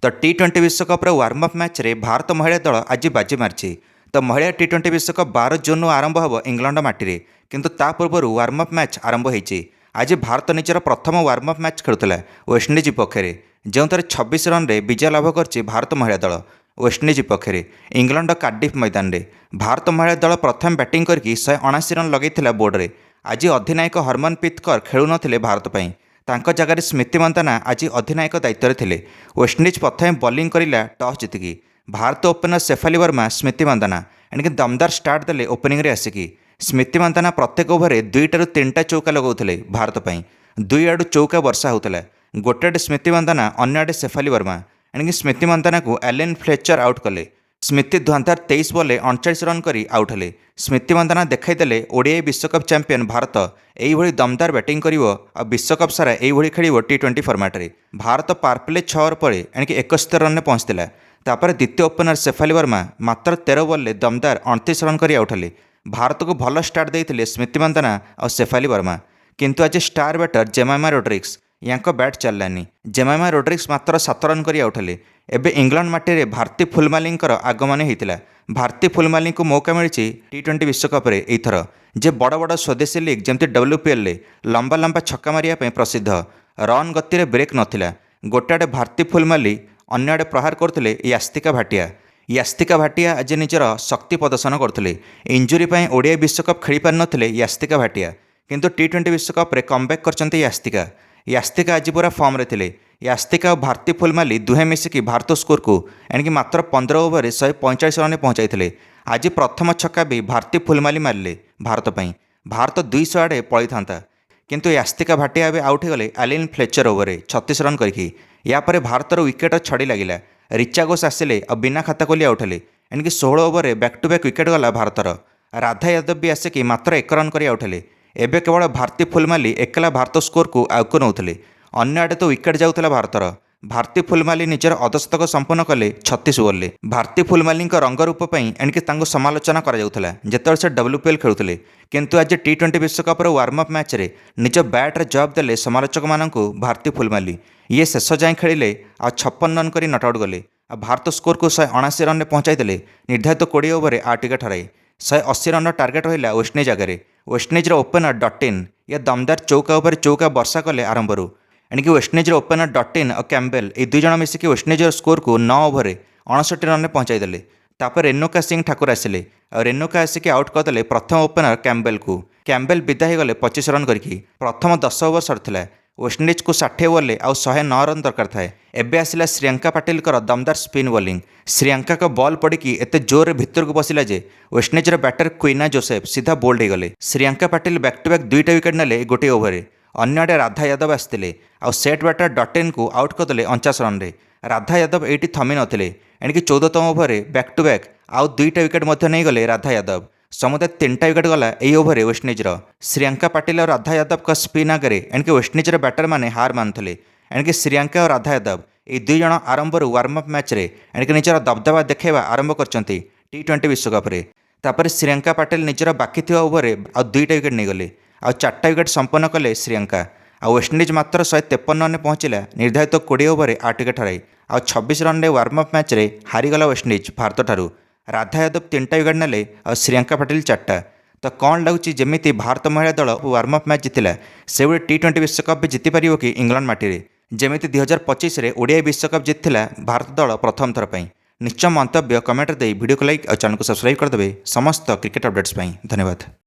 तो T20 विश्वकप्र warm up match रे भारत महिला दल आज बाजी मार्ची। तो महिला T20 विश्वकप 12 जून आरंभ हो इंग्लैंड माटी किंतु ता पूर्व वार्म अप मैच आरंभ होती। आज भारत निजर प्रथम वार्म अप मैच खेलुला वेस्टइंडीज पक्षरे, जो 26 रन रे विजय लाभ कर भारत महिला दल वेस्टइंडीज पक्षरे इंग्लैंड कार्डिफ मैदान रे। भारत महिला दल प्रथम बैटिंग करके 179 रन लगे बोर्ड रे। आज अधिनायक हरमनप्रीत कौर खेलु नथिले भारत पई, तांको जगह स्मृति मंदाना आज अधिनायक दायित्व थे। वेस्टइंडीज प्रथम बॉलिंग करिला टॉस जीतिकी। भारत ओपनर शेफाली वर्मा स्मृति मंदाना एणिक दमदार स्टार्ट देले ओपनिंग रे आसिकी। स्मृति मंदाना प्रत्येक ओभर 2 ରୁ 3टा चौका लगाउथिले भारत पई। 2 आडू चौका वर्षा होउथिला। गोटे आडे स्मृति मंदाना अन्य आडे शेफाली वर्मा एणिक स्मृति मंदाना को एलेन फ्लेचर आउट कले। स्मृति 2023 बॉले 39 रन करी आउट हेले। स्मृति मंदाना देखाईदेले ओडीआई विश्वकप चैंपियन भारत एइभଳି दमदार बैटिंग करिवो आ विश्वकप सारा एइभଳି खेलिवो T20 फॉर्मेट रे। भारत पारप्ले 6 ओवर पर एणिक 71 रन पहुंचला। तापर द्वितीय ओपनर शेफाली वर्मा मात्र 13 बॉल दमदार 29 रन करी आउट हेले। भारत को भल स्टार्ट देते स्मृति मंदाना और शेफाली वर्मा, किंतु आज स्टार बैटर जेमाइमा रोड्रिग्स यांको बैट चललानी। जेमाइमा रोड्रिग्स मात्र 7 रन करी आउट हेले। एबे इंग्लैंड माटी रे भारती फुलमालींकर आगमन होता। भारती फुलमाली को मौका मिली T20 विश्वकप रे एथर जे बड़ बड़ स्वदेशी लीग जमती WPL ले लंबा लंबा छक्का मारिया प्रसिद्ध। रन गति में ब्रेक नथिला। गोटे आडे भारती फुलमाली अन्य आडे प्रहार करते यास्तिका भाटिया। यास्तिका भाटिया आज निजर शक्ति प्रदर्शन करते। इंजुरी ओडीआई विश्वकप खेली पार नथिले यास्तिका भाटिया, किंतु T20 विश्वकप रे कमबैक करचंती यास्तिका। यास्तिका आज पूरा फॉर्म रे थिले। यास्तिका और भारती फुलमाली दुहे मिसिकी भारत स्कोर को एणिक मात्र 15 ओवर 145 रन पहुंचाई। आज प्रथम छक्का भी भारती फुलमाली मारिले भारत पई। भारत 200 आड़े पलि था, किंतु यास्तिका भाटिया एवं आउट होगले एलेन फ्लेचर ओवर 36 रन करके। यापर भारतर विकेट छड़ी लगिला। रिचा घोष आसिले और बिना खाता खोली आउट हेले। एणिक 16 over back to back wicket गला भारतर। राधा यादव भी आसिकी मात्र 1 रन कर आउट हेले। एबे केवल भारती फुलमाली एकला भारत स्कोर को आउको नौथिले। अन्य आड़े तो विकेट जाउथला भारतर। भारती फुलमाली निजर अधशतक संपन्न कले 36 ओवर। भारती फुलमाली रंगरूप एणिक समालोचना करा जेतेबेले से WPL खेलुले, किंतु आज T20 विश्वकप वार्म अप मैच रे निज बैट्रे जवाब देले समालोचक मानू। भारती फुलमाली ये शेष जाए खेलिले आ 56 रन कर नट आउट गले। भारत स्कोर को 179 रन पहुंचाई देले। निर्धारित 20 ओवर 8 विकेट हराई 180 रन टार्गेट रहा वेस्टइंडीज आगे। वेस्टइंडीज ओपनर डटिन ये दमदार चौका उपर चौका वर्षा कले आरंभ। एणिक वेस्टइंडीज ओपनर डटिन और कैम्बेल ये 2 जण मिसिकी वेस्टइंडीज स्कोर को 9 ओवर 59 रन पहुंचाई देले। तापर रेणुका सिंह ठाकुर आसिले और रेणुका आसिक आउट करदे प्रथम ओपनर कैम्बेल को। कैम्बेल विदा हो गले 25 रन करके। प्रथम 10 ओवर सरथिला। वेस्टइंडीज को 60 ओवर आउ 109 रन दरकार थाए। एबे आसिला श्रियंका पाटिल दमदार स्पिन बॉलिंग। श्रियंका का बॉल पड़ी एते जोर भीतर को पशिला जे वेस्टइंडीज बैटर क्वीना जोसेफ सीधा बोल्ड हो गले। Shreyanka Patil back to back 2टा विकेट नेले गोटे ओवर। अन्य आड़े राधा यादव आसते और सेट बैटर डटेन को आउट करदे 49 रन रे। राधा यादव ये थमी नथिले। एणिक 14तम ओवर बैक टू बैक आउ 2टा विकेट नहीं गले राधा यादव। समुदाय 3टा विकेट गला यही ओवर वेस्टइंडीजर। श्रियंका पाटिल और राधा यादव का स्पिन आगे एणिक वेस्टइंडीजर बैटर मैंने हार मानुले। एणिक श्रियंका और राधा यादव ये 2 जण आरंभ वार्म अप मैच रे एणिक निजर दबदबा देखा आरंभ करचंती T20 विश्वकप रे। तापर श्रियंका पाटिल निजर बाकी थिबा ओवर आउ 2टा विकेट नहीं गले आउ 4टा विकेट संपन्न कले श्रियंका। आ वेस्टइंडीज मात्र 153 रन पहुंचला निर्धारित 20 ओवर 8 विकेट हराई आउ 26 रन वार्म अप मैच रे हारीगला वेस्टइंडीज भारत ठारू। राधा यादव 3टा विकेट नेले और श्रियंका पाटिल 4टा। तो कौन लगुच जमी भारत महिला दल वार्म अप मैच जीतिला से T20 विश्वकप भी जीति पारिबो कि इंग्लैंड माटी रे, जेमिति 2025 रे ओडीआई विश्वकप जीतिला भारत दल प्रथम थर पई। निश्चय मंतव्य कमेंट दे वीडियो को लाइक और चैनल को सब्सक्राइब करदे समस्त क्रिकेट अपडेट्स पई। धन्यवाद।